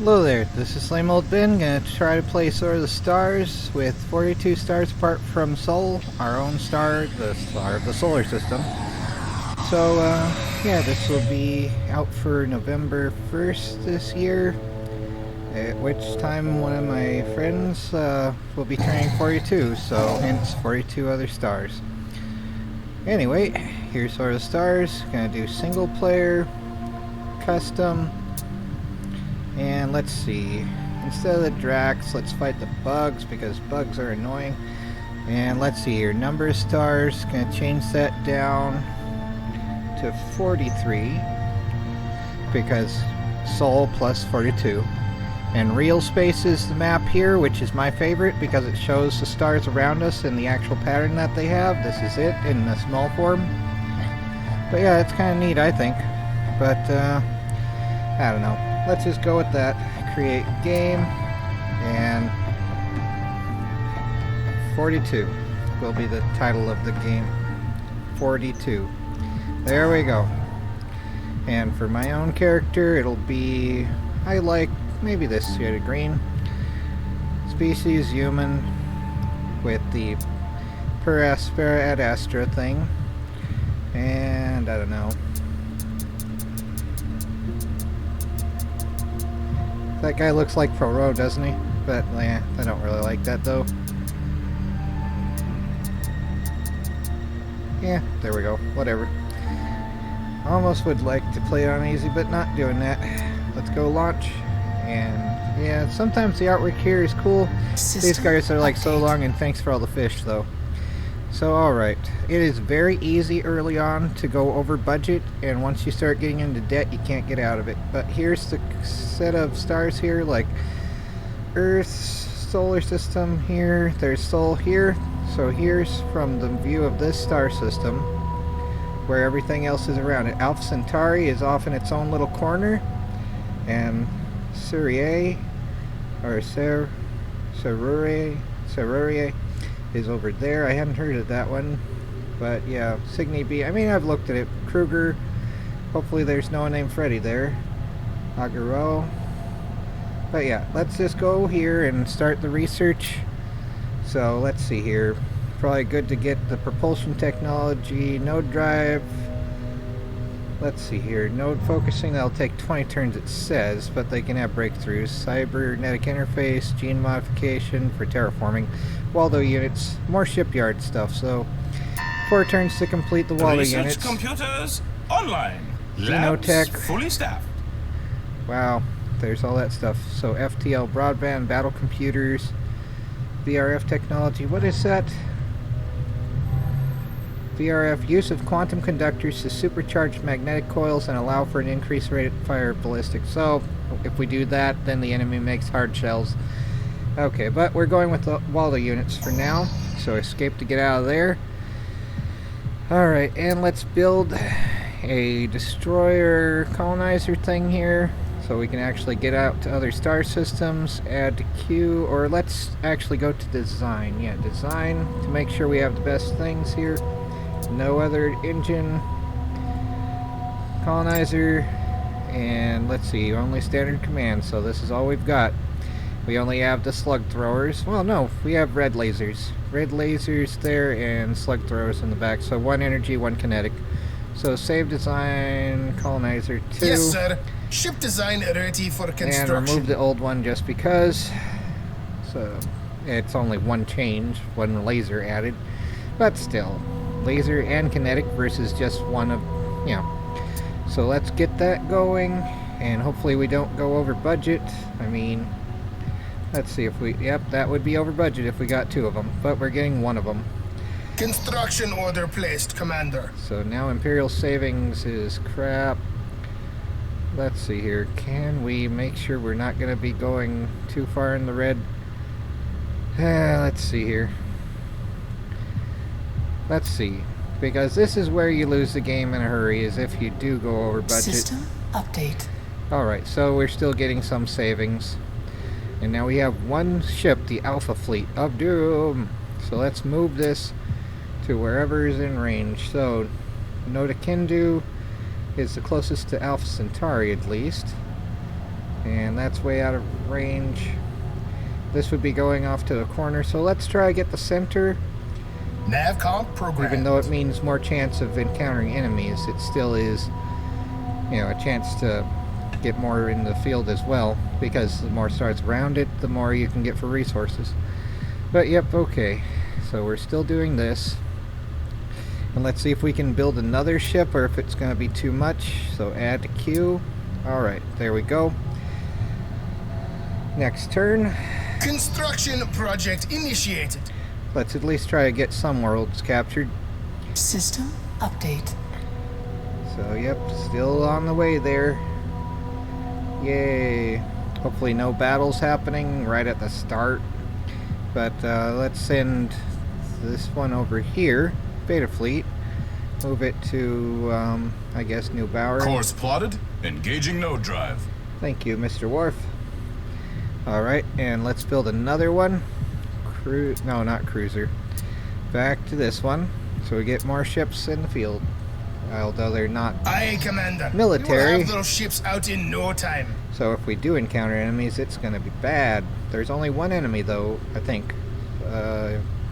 Hello there, this is Slam Old Ben, gonna try to play Sword of the Stars with 42 stars apart from Sol, our own star, the star of the solar system. So, yeah, this will be out for November 1st this year, at which time one of my friends will be turning 42, so hence 42 other stars. Anyway, here's Sword of the Stars, gonna do single player, custom, and let's see, instead of the Drax, let's fight the bugs because bugs are annoying. And let's see here, number of stars, gonna change that down to 43 because Sol plus 42. And real space is the map here, which is my favorite because it shows the stars around us in the actual pattern that they have. This is it in the small form. But yeah, it's kind of neat, I think. But I don't know. Let's just go with that. Create game, and 42 will be the title of the game. 42. There we go. And for my own character, it'll be, I like maybe this shade of green. Species human with the per aspera ad astra thing. And I don't know. That guy looks like Poirot, doesn't he? But, yeah, I don't really like that, though. Yeah, there we go. Whatever. Almost would like to play it on easy, but not doing that. Let's go launch. And, yeah, sometimes the artwork here is cool. These guys are, like, so long, and thanks for all the fish, though. So, alright. It is very easy early on to go over budget, and once you start getting into debt, you can't get out of it. But here's the set of stars here, like Earth, solar system here, there's Sol here. So here's from the view of this star system, where everything else is around it. Alpha Centauri is off in its own little corner, and Siriae, or Seruriae, is over there. I hadn't heard of that one, but yeah, Cygni B. I mean, I've looked at it. Kruger. Hopefully, there's no one named Freddy there. Agaro. But yeah, let's just go here and start the research. So let's see here. Probably good to get the propulsion technology, node drive. Let's see here. Node focusing, that'll take 20 turns, it says, but they can have breakthroughs. Cybernetic interface, gene modification for terraforming. Waldo units, more shipyard stuff, so 4 turns to complete the Waldo units. Research computers online. Genotech. Labs fully staffed. Wow, there's all that stuff. So FTL broadband, battle computers, VRF technology. What is that? VRF, use of quantum conductors to supercharge magnetic coils and allow for an increased rate of fire ballistics. So, if we do that, then the enemy makes hard shells. Okay, but we're going with the Waldo units for now. So escape to get out of there. Alright, and let's build a destroyer colonizer thing here, so we can actually get out to other star systems, add to queue, or let's actually go to design. Yeah, design, to make sure we have the best things here. No other engine, colonizer, and let's see, only standard command, so this is all we've got. We only have the slug throwers. Well, no, we have red lasers. Red lasers there and slug throwers in the back, so 1 energy, 1 kinetic. So save design, colonizer 2. Yes, sir. Ship design ready for construction. And remove the old one just because. So it's only 1 change, 1 laser added. But still, laser and kinetic versus just one of, you know. So let's get that going, and hopefully we don't go over budget. I mean, let's see if we, yep, that would be over budget if we got 2 of them, but we're getting 1 of them. Construction order placed, Commander. So now Imperial savings is crap. Let's see here. Can we make sure we're not going to be going too far in the red? Let's see here. Let's see. Because this is where you lose the game in a hurry, is if you do go over budget. System update. Alright, so we're still getting some savings. And now we have 1 ship, the Alpha Fleet of Doom. So let's move this to wherever is in range. So, Noda Kendu is the closest to Alpha Centauri, at least. And that's way out of range. This would be going off to the corner, so let's try to get the center. Navcomp program. Even though it means more chance of encountering enemies, it still is, you know, a chance to get more in the field as well, because the more stars around it, the more you can get for resources. But yep, okay. So we're still doing this. And let's see if we can build another ship or if it's going to be too much. So add to queue. Alright, there we go. Next turn. Construction project initiated. Let's at least try to get some worlds captured. System update. So yep, still on the way there. Yay. Hopefully no battles happening right at the start. But let's send this one over here, Beta Fleet. Move it to, I guess, New Bower. Course plotted. Engaging node drive. Thank you, Mr. Worf. Alright, and let's build another one. No, not cruiser. Back to this one, so we get more ships in the field. Although they're not Aye, Commander. military. We'll have those ships out in no time. So if we do encounter enemies, it's going to be bad. There's only one enemy, though, I think.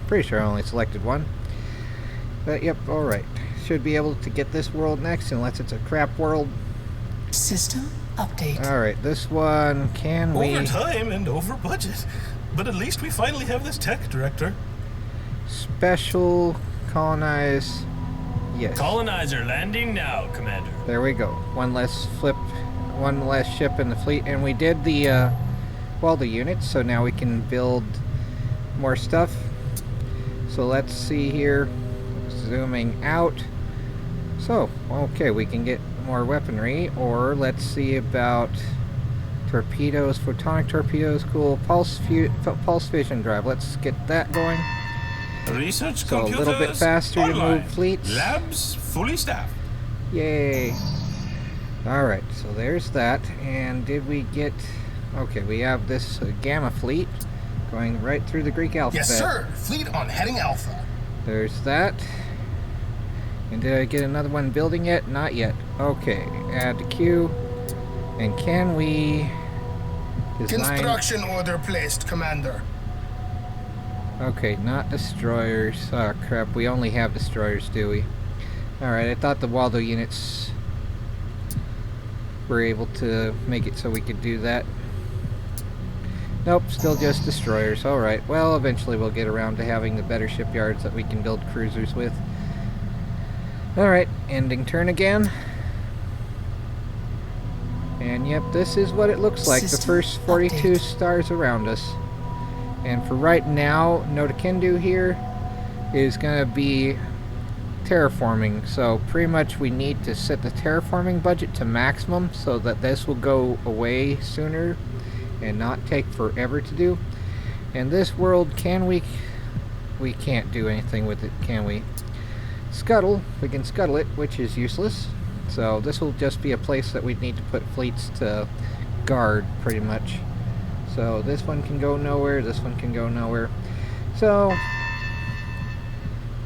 Pretty sure I only selected one. But yep, alright. Should be able to get this world next, unless it's a crap world. System update. Alright, this one, can we... Over time and over budget. But at least we finally have this tech director. Special colonize... Yes. Colonizer landing now, Commander. There we go. One less ship in the fleet. And we did the, well, the units, so now we can build more stuff. So let's see here. Zooming out. So, okay, we can get more weaponry, or let's see about torpedoes, photonic torpedoes, cool, pulse vision drive. Let's get that going. Research So a computers little bit faster to online. move fleets. Labs fully staffed. Yay. Alright, so there's that. And did we get... Okay, we have this Gamma fleet going right through the Greek alphabet. Yes, sir. Fleet on heading Alpha. There's that. And did I get another one building yet? Not yet. Okay, add to queue. And can we design... Construction order placed, Commander. Okay, not destroyers. Oh crap, we only have destroyers, do we? Alright, I thought the Waldo units were able to make it so we could do that. Nope, still just destroyers. Alright, well, eventually we'll get around to having the better shipyards that we can build cruisers with. Alright, ending turn again. And yep, this is what it looks like. The first 42 stars around us. And for right now, Notakendu here is going to be terraforming. So pretty much we need to set the terraforming budget to maximum so that this will go away sooner and not take forever to do. And this world, can we can't do anything with it, can we? Scuttle, we can scuttle it, which is useless. So this will just be a place that we need to put fleets to guard, pretty much. So this one can go nowhere, this one can go nowhere. So,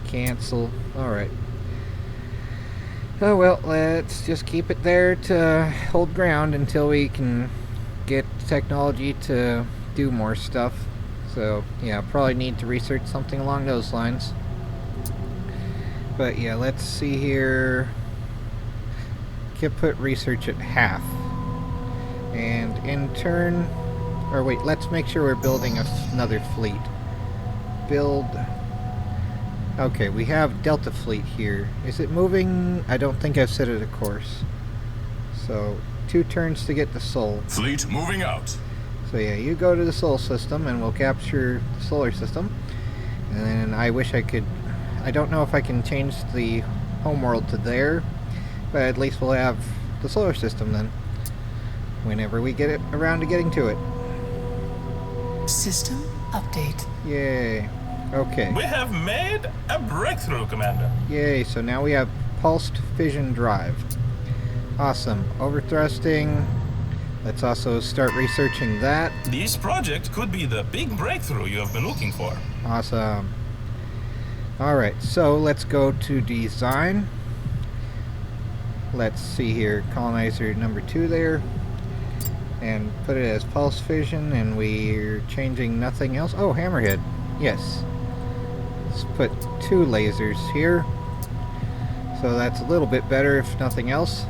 cancel. Alright. Oh well, let's just keep it there to hold ground until we can get technology to do more stuff. So, yeah, probably need to research something along those lines. But yeah, let's see here. Can put research at half. And in turn... Or wait, let's make sure we're building another fleet. Build... Okay, we have Delta Fleet here. Is it moving? I don't think I've set it a course. So, 2 turns to get the Sol. Fleet moving out. So yeah, you go to the Sol system and we'll capture the solar system. And then I wish I could... I don't know if I can change the homeworld to there, but at least we'll have the solar system then. Whenever we get it around to getting to it. System update. Yay. Okay. We have made a breakthrough, Commander. Yay, so now we have pulsed fission drive. Awesome. Overthrusting. Let's also start researching that. This project could be the big breakthrough you have been looking for. Awesome. Alright, so let's go to design. Let's see here. Colonizer number 2 there. and put it as pulse vision, and we're changing nothing else. Oh, hammerhead. Yes. Let's put 2 lasers here. So that's a little bit better, if nothing else.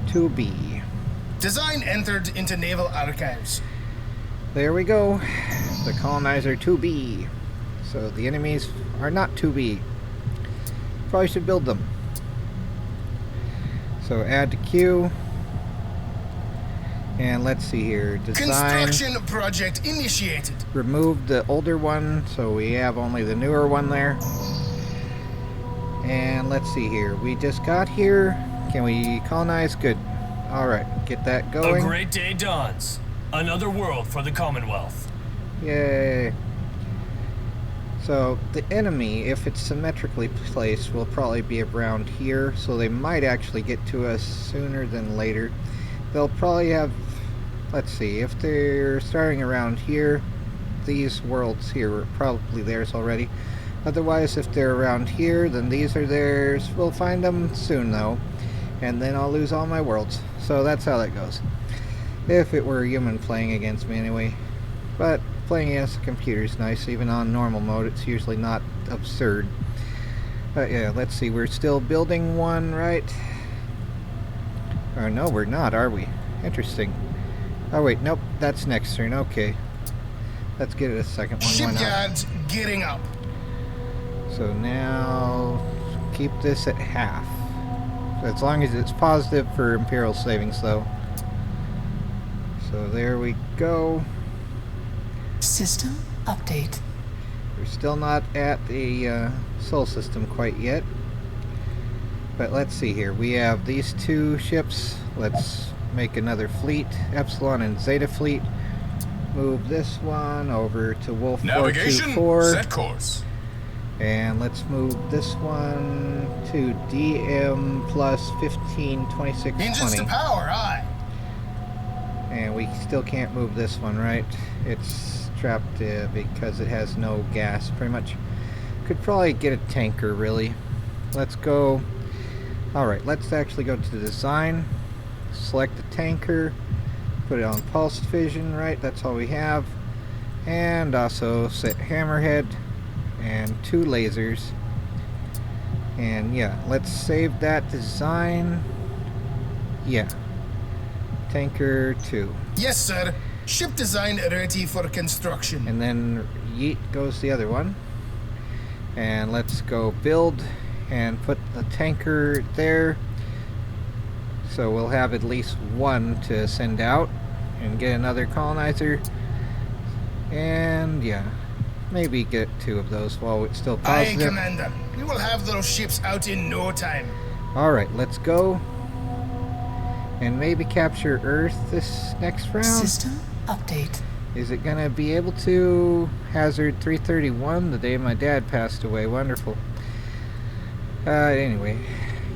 2B. Design entered into naval archives. There we go. The colonizer 2B. So the enemies are not 2B. Probably should build them. So add to queue. And let's see here. Design. Construction project initiated. Remove the older one, so we have only the newer one there. And let's see here. We just got here. Can we colonize? Good. Alright, get that going. A great day dawns. Another world for the Commonwealth. Yay. So the enemy, if it's symmetrically placed, will probably be around here, so they might actually get to us sooner than later. They'll probably have, let's see, if they're starting around here, these worlds here are probably theirs already. Otherwise, if they're around here, then these are theirs. We'll find them soon though, and then I'll lose all my worlds. So that's how that goes. If it were a human playing against me anyway. But playing against a computer is nice. Even on normal mode, it's usually not absurd. But yeah, let's see. We're still building one, right? Or no, we're not, are we? Interesting. Oh wait, nope. That's next turn. Okay. Let's get it a second one. Why not? Shipyards getting up. So now keep this at half. As long as it's positive for Imperial savings, though. So there we go. System update. We're still not at the Sol system quite yet. But let's see here. We have these 2 ships. Let's make another fleet. Epsilon and Zeta fleet. Move this one over to Wolf Navigation, 424. set course. And let's move this one to DM plus 15, 26, Engines 20. to power, aye. And we still can't move this one, right? It's trapped because it has no gas, pretty much. Could probably get a tanker, really. Let's go. Alright, let's actually go to design. Select the tanker. Put it on pulse vision, right? That's all we have. And also set hammerhead. And 2 lasers. And yeah, let's save that design. Yeah. Tanker 2. Yes, sir. Ship design ready for construction. And then yeet goes the other one. And let's go build and put the tanker there. So we'll have at least 1 to send out and get another colonizer. And yeah, maybe get 2 of those while it's still Aye, positive. Commander. We will have those ships out in no time. Alright, let's go. And maybe capture Earth this next round. System update. Is it gonna be able to? Hazard 331, the day my dad passed away. Wonderful. Anyway.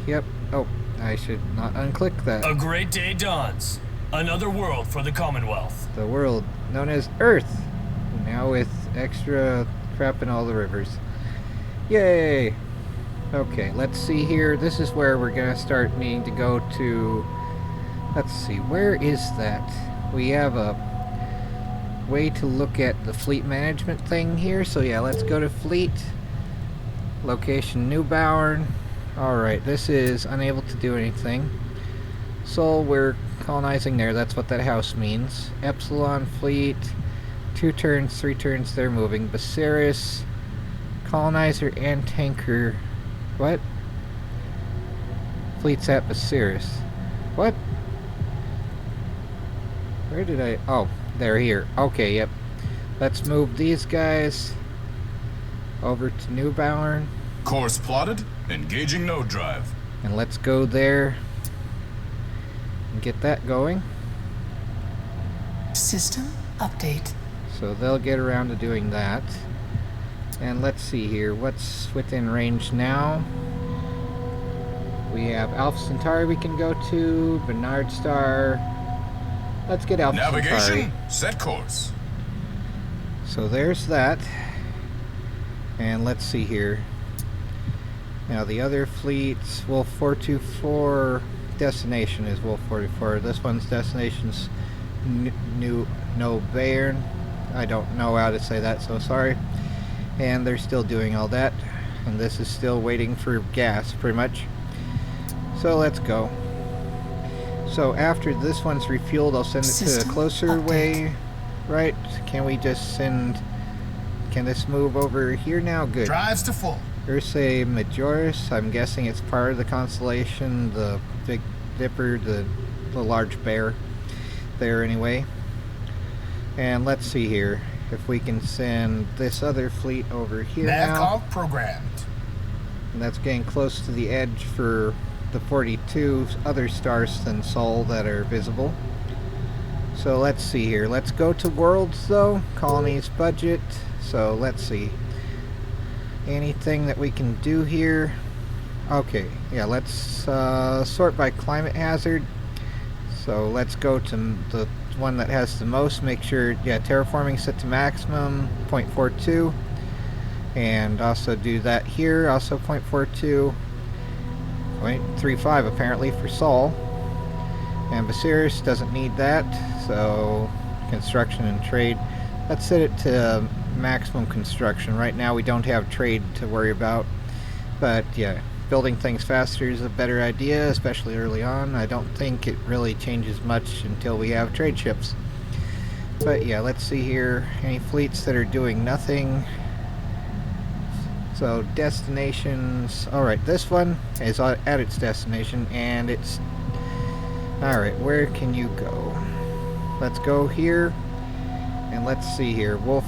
Yep. Oh, I should not unclick that. A great day dawns. Another world for the Commonwealth. The world known as Earth. Now with extra crap in all the rivers. Yay! Okay, let's see here. This is where we're gonna start needing to go to. Let's see, where is that? We have a way to look at the fleet management thing here. So yeah, let's go to fleet. Location Newbourne. Alright, this is unable to do anything. Sol, we're colonizing there. That's what that house means. Epsilon fleet. 2 turns, 3 turns, they're moving. Basiris. Colonizer and tanker. What? Fleet's at Basiris. What? Where did I... Oh, they're here. Okay, yep. Let's move these guys over to Newbourne. Course plotted. Engaging node drive. And let's go there and get that going. System update. So they'll get around to doing that. And let's see here. What's within range now? We have Alpha Centauri we can go to. Bernard Star. Let's get Alpha Centauri. Navigation, set course. So there's that. And let's see here. Now the other fleets, Wolf 424, destination is Wolf 44. This one's destination's New Bayern. I don't know how to say that, so sorry. And they're still doing all that. And this is still waiting for gas, pretty much. So let's go. So after this one's refueled, I'll send it to a System closer update. way. Right? Can we just send... Can this move over here now? Good. Drives to full. Ursae Majoris, I'm guessing it's part of the constellation, the Big Dipper, the large bear there anyway. And let's see here if we can send this other fleet over here now. Navcom programmed. And that's getting close to the edge for the 42 other stars than Sol that are visible. So let's see here. Let's go to worlds though. Colonies budget. So let's see. Anything that we can do here? Okay, yeah, let's sort by climate hazard. So let's go to the one that has the most. Make sure, yeah, terraforming set to maximum, 0.42. And also do that here, also 0.42. 0.35 apparently for Sol. And Viserys doesn't need that, so construction and trade. Let's set it to maximum construction. Right now we don't have trade to worry about, but yeah, building things faster is a better idea, especially early on. I don't think it really changes much until we have trade ships. But yeah, let's see here, any fleets that are doing nothing. So destinations, alright, this one is at its destination, and it's alright, where can you go? Let's go here, and let's see here. Wolf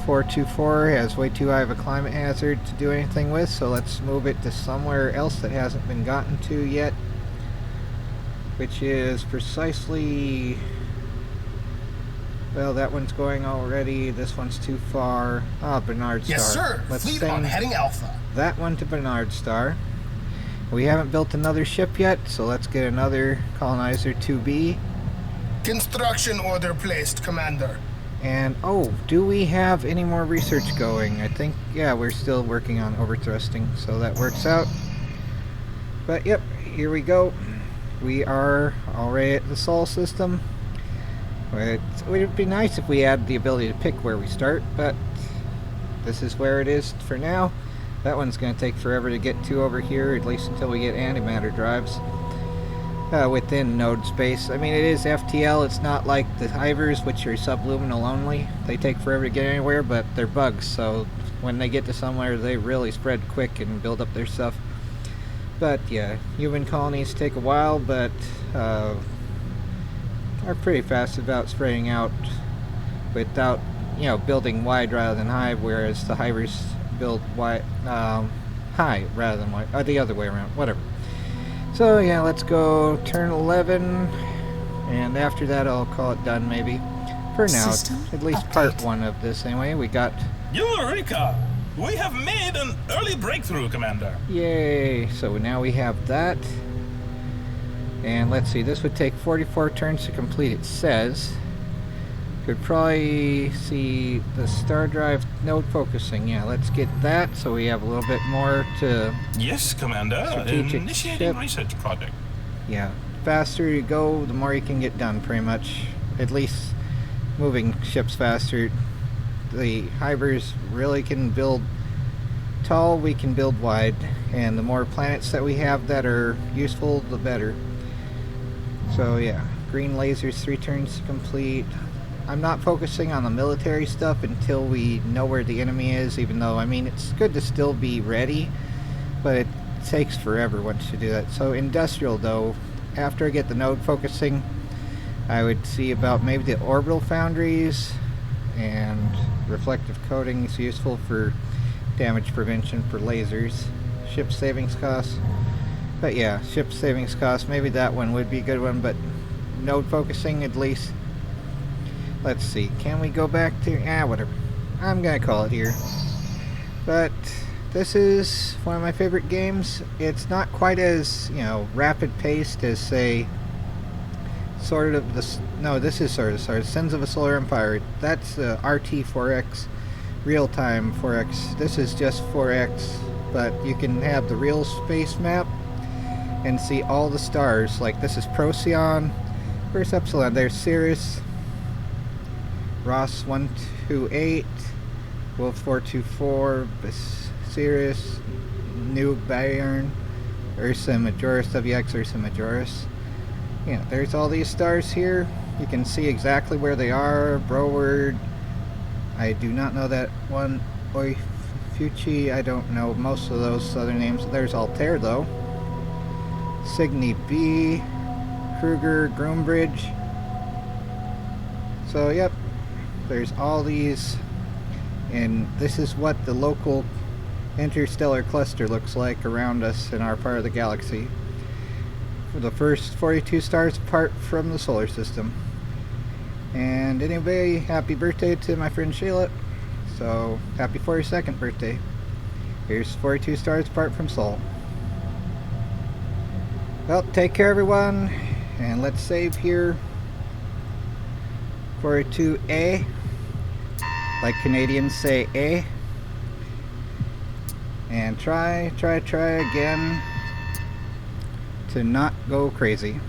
424 has way too high of a climate hazard to do anything with, so let's move it to somewhere else that hasn't been gotten to yet, which is precisely, well, that one's going already, this one's too far. Ah, Bernard Star. Yes, sir. Let's Fleet on send heading Alpha. that one to Bernard Star. We haven't built another ship yet, so let's get another colonizer 2B. Construction order placed, Commander. And, oh, do we have any more research going? I think, yeah, we're still working on overthrusting, so that works out. But, yep, here we go. We are already at the Sol system. It would be nice if we had the ability to pick where we start, but this is where it is for now. That one's going to take forever to get to over here, at least until we get antimatter drives. Within node space. I mean, it is FTL, it's not like the Hivers, which are subluminal only. They take forever to get anywhere, but they're bugs, so when they get to somewhere, they really spread quick and build up their stuff. But yeah, human colonies take a while, but are pretty fast about spreading out without, you know, building wide rather than high, whereas the Hivers build wide, high rather than wide, or the other way around, whatever. So yeah, let's go turn 11, and after that I'll call it done maybe. For now, System at least update. part one of this anyway. We got, Eureka! We have made an early breakthrough, Commander. yay, so now we have that. And let's see, this would take 44 turns to complete, it says. Could probably see the star drive node focusing. Yeah, let's get that so we have a little bit more to, Yes, Commander. Strategic Initiating ship. research project. yeah, faster you go, the more you can get done, pretty much. At least moving ships faster. The Hivers really can build tall, we can build wide, and the more planets that we have that are useful, the better. So yeah, green lasers, 3 turns to complete. I'm not focusing on the military stuff until we know where the enemy is, even though, I mean, it's good to still be ready, but it takes forever once you do that. So industrial, though, after I get the node focusing, I would see about maybe the orbital foundries, and reflective coating is useful for damage prevention for lasers. Ship savings costs. But yeah, ship savings costs, maybe that one would be a good one, but node focusing at least. Let's see, can we go back to, whatever. I'm gonna call it here. But this is one of my favorite games. It's not quite as, you know, rapid paced as, say, Sword of the, no, this is Sword of the Stars, Sins of a Solar Empire. That's RT4X, real-time 4X. This is just 4X, but you can have the real space map, and see all the stars. Like this is Procyon, where's Epsilon? There's Sirius, Ross 128, Wolf 424, Sirius, New Bayern, Ursa Majoris, WX Ursa Majoris. Yeah, there's all these stars here. You can see exactly where they are. Broward, I do not know that one. Fucci, I don't know most of those other names. There's Altair though. Cygni B, Kruger, Groombridge. So yep, there's all these, and this is what the local interstellar cluster looks like around us in our part of the galaxy. For the first 42 stars apart from the solar system. And anyway, happy birthday to my friend Sheila. So, happy 42nd birthday. Here's 42 stars apart from Sol. Well, take care everyone, and let's save here. 42A, like Canadians say A. And try again to not go crazy.